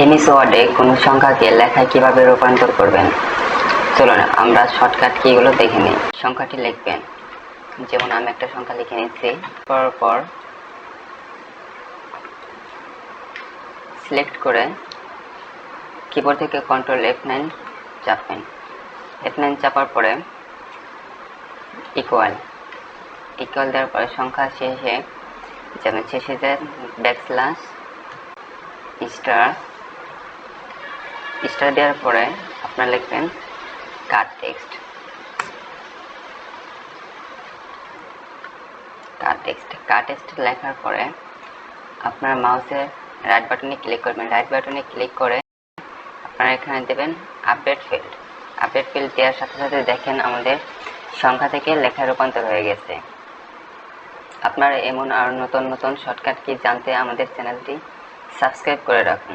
MS ওয়ার্ডে কোনো সংখ্যাকে লেখায় কিভাবে রূপান্তর করবেন, চলুন আমরা শর্টকাট কিগুলো দেখে নিই। সংখ্যাটি লিখবেন, যেমন আমি একটা সংখ্যা লিখে নিচ্ছি। পর সিলেক্ট করে কিবোর্ড থেকে কন্ট্রোল F9 চাপবেন। F9 চাপার পরে ইকুয়াল দেওয়ার পরে সংখ্যা শেষে যেমন শেষে যায় ব্যাকস্ল্যাশ স্টার দেওয়ার পরে আপনারা লিখবেন কাট টেক্সট লেখার পরে আপনার মাউসের রাইট বাটনে ক্লিক করবেন। রাইট বাটনে ক্লিক করে আপনারা এখানে দেবেন আপডেট ফিল্ড দেওয়ার সাথে সাথে দেখেন আমাদের সংখ্যা থেকে লেখা রূপান্তর হয়ে গেছে। আপনারা এমন আর নতুন শর্টকাট কি জানতে আমাদের চ্যানেলটি সাবস্ক্রাইব করে রাখুন।